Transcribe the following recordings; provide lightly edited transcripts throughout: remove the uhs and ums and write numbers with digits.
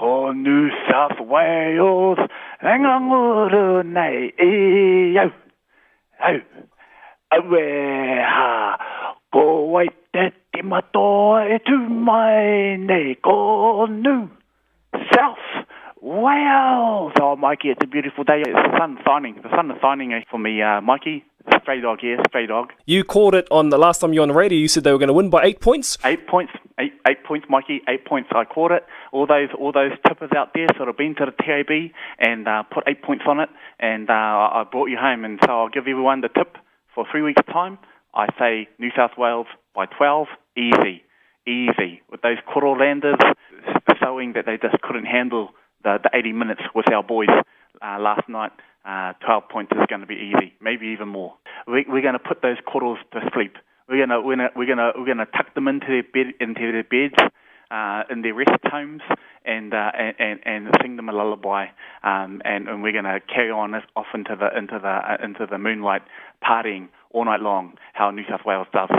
ko New South Wales, nganguru nei au, au, awe ha, ko wai te timatoa e tu mai nei, ko New South Wales. Oh, Mikey, it's a beautiful day. It's the sun shining. The sun is shining for me, Mikey. Stray dog here, stray dog. You called it on the last time you were on the radio. You said they were going to win by 8 points. 8 points, eight points, Mikey. 8 points. I called it. All those tippers out there sort of been to the TAB and put 8 points on it, and I brought you home. And so I'll give everyone the tip for 3 weeks' time. I say New South Wales by 12, easy, with those Korolanders showing that they just couldn't handle the 80 minutes with our boys last night. 12 points is going to be easy, maybe even more. We're going to put those Koros to sleep. We're going to tuck them into their beds, in their rest homes, and sing them a lullaby. And we're going to carry on off into the moonlight, partying all night long. How New South Wales does.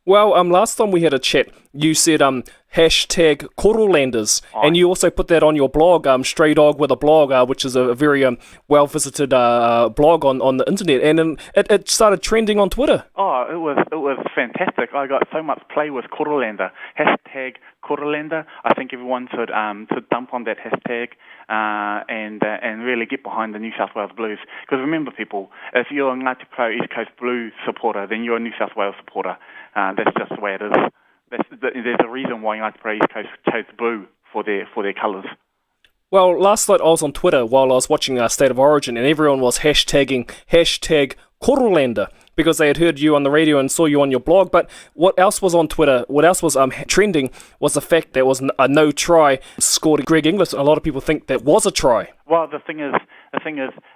Well, last time we had a chat, you said hashtag Korolanders, and you also put that on your blog, Stray Dog with a Blog, which is a very well-visited blog on the internet, and it started trending on Twitter. Oh, it was fantastic. I got so much play with Korolander. Hashtag Korolander. I think everyone should dump on that hashtag and really get behind the New South Wales Blues. Because remember, people, if you're a Ngāti Pro East Coast Blues supporter, then you're a New South Wales supporter. That's just the way it is. There's a reason why Ngāti Pro East Coast chose blue for their colours. Well, last night I was on Twitter while I was watching State of Origin, and everyone was hashtag Korolander because they had heard you on the radio and saw you on your blog. But what else was on Twitter? What else was trending was the fact there was a no try scored Greg Inglis. A lot of people think that was a try. Well, the thing is,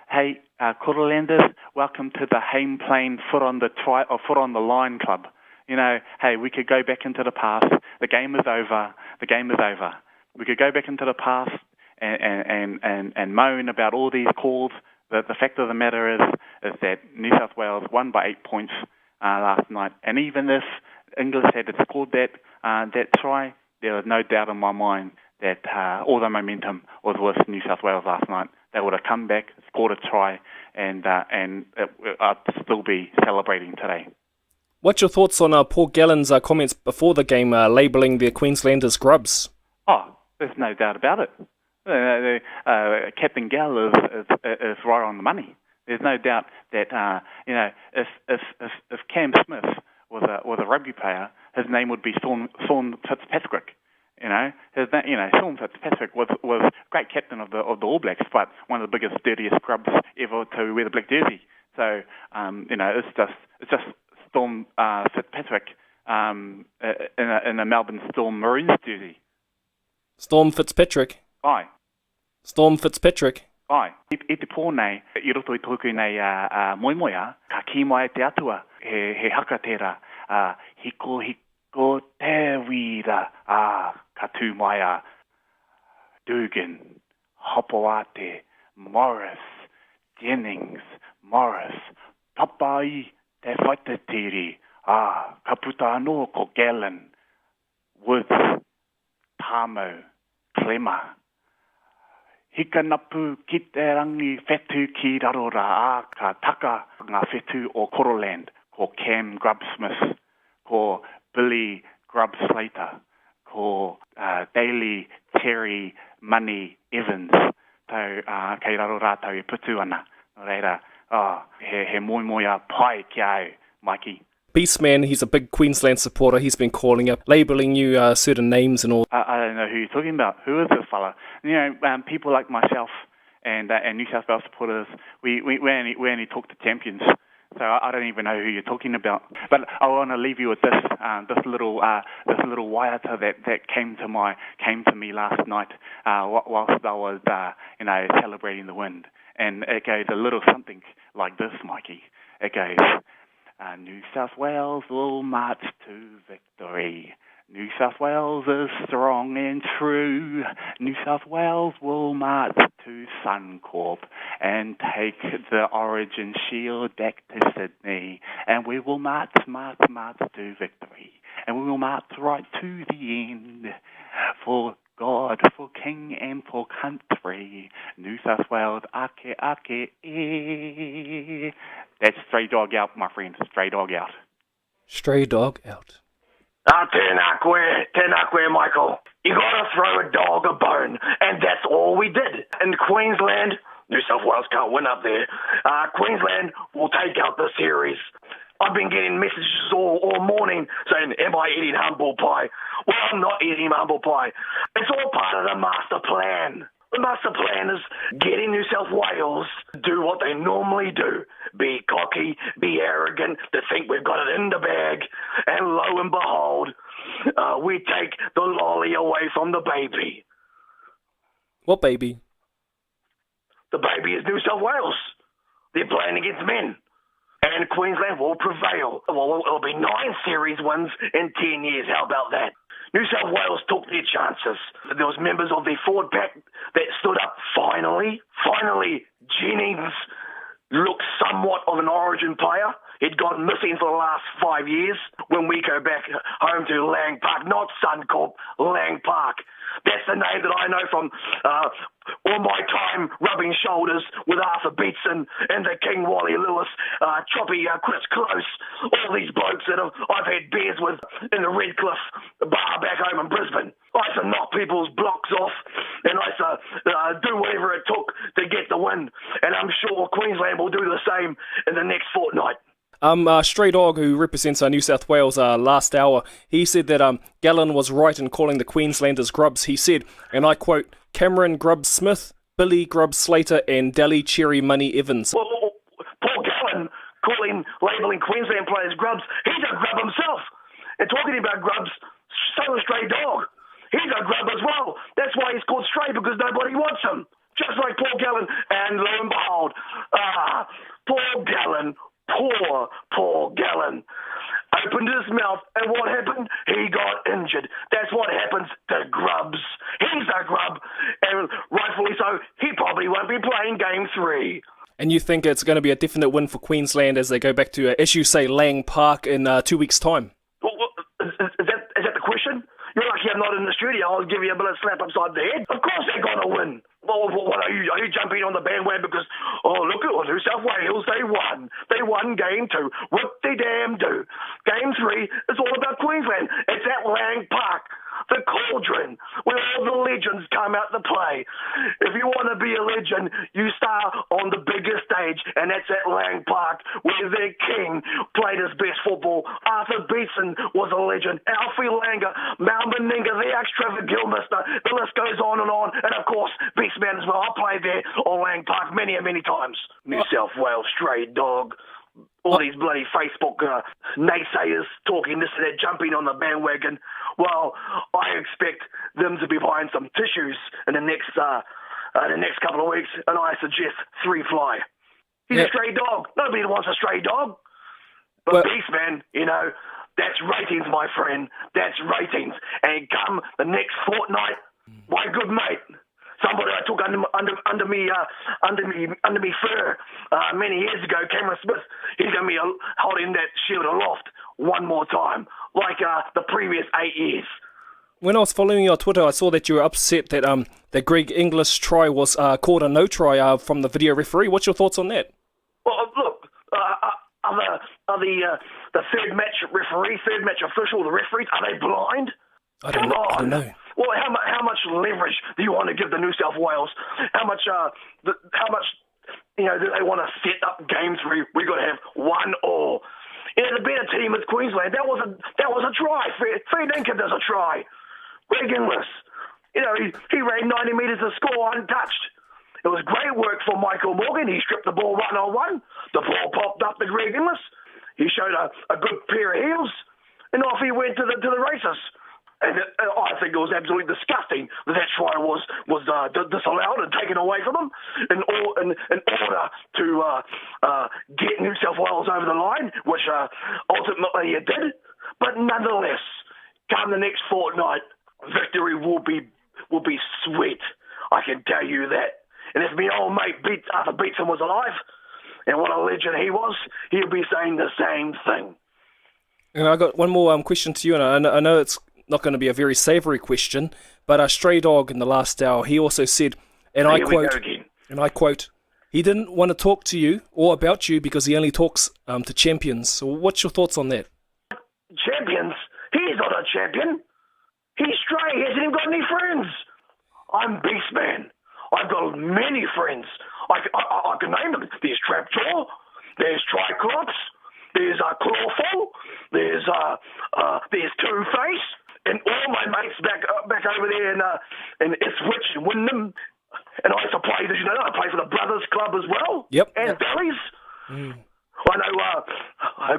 hey, Korolanders, welcome to the Hame Plain foot on the line club. You know, hey, we could go back into the past. The game is over. We could go back into the past and moan about all these calls. The fact of the matter is that New South Wales won by 8 points last night. And even if Inglis had scored that try, there was no doubt in my mind that all the momentum was with New South Wales last night. They would have come back, scored a try, and I'd still be celebrating today. What's your thoughts on Paul Gallen's comments before the game, labelling the Queenslanders grubs? Oh, there's no doubt about it. Captain Gall is right on the money. There's no doubt that if Cam Smith was a rugby player, his name would be Shaun Fitzpatrick. Shaun Fitzpatrick was great captain of the All Blacks, but one of the biggest, dirtiest scrubs ever to wear the black jersey. So it's just Storm Fitzpatrick in a Melbourne Storm Maroons jersey. Storm Fitzpatrick. Aye. Storm Fitzpatrick. Aye. I te pō nei, I roto I tōku nei moimoia, ka ki mai te atua, he haka tērā, hiko te wira, ka tū mai a Dugan, Hopoate, Morris, Jennings, Morris, Papai, te whaitatiri, ka puta anō ko Gallen, Woods, Tamo, Clemmer. Hika napu ki te rangi whetu ki rarora ka taka ngā whetu o Koroland, ko Cam Grubsmith, ko Billy Grub-Slater, ko Daly Terry Money Evans, tau kei raro rātau e putu ana. No reira, he moimoia pai ki au, Mikey. Beastman, he's a big Queensland supporter. He's been calling up, labelling you certain names and all. I don't know who you're talking about. Who is this fella? People like myself and New South Wales supporters, we only talk to champions. So I don't even know who you're talking about. But I want to leave you with this little waiata that came to me last night whilst I was celebrating the win. And it goes a little something like this, Mikey. It goes, New South Wales will march to victory. New South Wales is strong and true. New South Wales will march to Suncorp and take the Origin Shield back to Sydney. And we will march to victory. And we will march right to the end. For God for king and for country, New South Wales, ake, ake, e. That's Stray Dog out, my friend. Stray Dog out. Stray Dog out. Tēnā koe, Michael. You gotta throw a dog a bone, and that's all we did. In Queensland, New South Wales can't win up there. Queensland will take out the series. I've been getting messages all morning saying, am I eating humble pie? Well, I'm not eating humble pie. It's all part of the master plan. The master plan is getting New South Wales to do what they normally do. Be cocky, be arrogant, to think we've got it in the bag. And lo and behold, we take the lolly away from the baby. What baby? The baby is New South Wales. They're playing against men. And Queensland will prevail. Well, it'll be 9 series wins in 10 years. How about that? New South Wales took their chances. There was members of their forward pack that stood up finally. Finally, Jennings looked somewhat of an origin player. He'd gone missing for the last 5 years. When we go back home to Lang Park, not Suncorp, Lang Park. That's the name that I know from all my time rubbing shoulders with Arthur Beetson and the King Wally Lewis, Choppy Chris Close, all these blokes that I've had beers with in the Redcliffe bar back home in Brisbane. I used to knock people's blocks off and I used to do whatever it took to get the win. And I'm sure Queensland will do the same in the next fortnight. Stray Dog, who represents New South Wales last hour, he said that Gallen was right in calling the Queenslanders grubs. He said, and I quote, Cameron Grubbs Smith, Billy Grubbs Slater, and Dally Cherry Money Evans. Well, Paul Gallen labelling Queensland players grubs, he's a grub himself. And talking about grubs, so is Stray Dog. He's a grub as well. That's why he's called Stray, because nobody wants him. Just like Paul Gallen. And lo and behold, Paul Gallen, poor Paul Gallen, opened his mouth, and what happened? He got injured. That's what happens to grubs. He's a grub, and rightfully so, he probably won't be playing Game 3. And you think it's going to be a definite win for Queensland as they go back to, as you say, Lang Park in 2 weeks' time? Well, is that the question? You're lucky I'm not in the studio. I'll give you a bit of slap upside the head. Of course they're going to win. Well, what are you jumping on the bandwagon because, look at New South Wales, they won. They won Game 2. What they damn do. Game 3 is all about Queensland. It's at Lang Park, the cauldron, where all the legends come out to play. If you want to be a legend, you start on the biggest stage, and that's at Lang Park, where their king played his best football. Arthur Beetson was a legend. Alfie Langer, Mal Meninga, the ex-Trevor Gilmister. The list goes on. And, of course, Beastman as well. I played there on Lang Park many and many times. New South Wales, Stray Dog. All these bloody Facebook naysayers talking this and that, jumping on the bandwagon. Well, I expect them to be buying some tissues in the next couple of weeks, and I suggest 3 Fly. He's a stray dog. Nobody wants a stray dog. But Beastman, that's ratings, my friend. That's ratings. And come the next fortnight, my good mate, somebody I took under me fur many years ago, Cameron Smith, he's going to be holding that shield aloft one more time, like the previous 8 years. When I was following you on Twitter, I saw that you were upset that Greg Inglis try was called a no try from the video referee. What's your thoughts on that? Well, look, are the third match referee, third match official, the referees, are they blind? I don't know. Well, how much leverage do you want to give the New South Wales? How much do they want to set up games where we got to have 1-1? The better team is Queensland. That was a try. Fair dinkum does a try. Greg Inglis, he ran 90 metres to score untouched. It was great work for Michael Morgan. He stripped the ball 1-on-1. The ball popped up to Greg Inglis. He showed a good pair of heels, and off he went to the races. And I think it was absolutely disgusting that try was disallowed and taken away from him in order to get New South Wales over the line, which ultimately it did. But nonetheless, come the next fortnight, victory will be sweet. I can tell you that. And if my old mate Arthur Beetson was alive, and what a legend he was, he'll be saying the same thing. And I got one more question to you, and I know it's not going to be a very savoury question, but Stray Dog in the last hour, he also said, and I quote, he didn't want to talk to you or about you because he only talks to champions. So what's your thoughts on that? Champions? He's not a champion. He's Stray. He hasn't even got any friends. I'm Beastman. I've got many friends. I can name them. There's Trapjaw. There's Triclops. There's Clawful. There's Two-Face. And all my mates back over there in Ipswich and Wyndham. And I used to play, as you know, I play for the Brothers Club as well. Yep. And Bellies. I know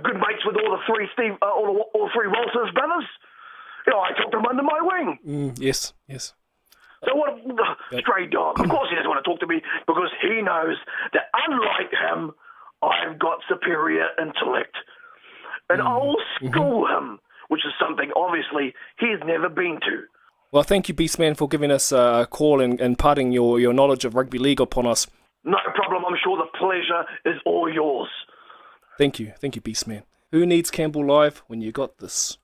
good mates with all the three all three Walters brothers. You know, I took them under my wing. Yes. So what? Stray Dog. Of course he doesn't want to talk to me because he knows that unlike him, I've got superior intellect. And I'll school him, which is something obviously he's never been to. Well, thank you, Beastman, for giving us a call and imparting your knowledge of rugby league upon us. No problem. I'm sure the pleasure is all yours. Thank you, Beastman. Who needs Campbell Live when you got this?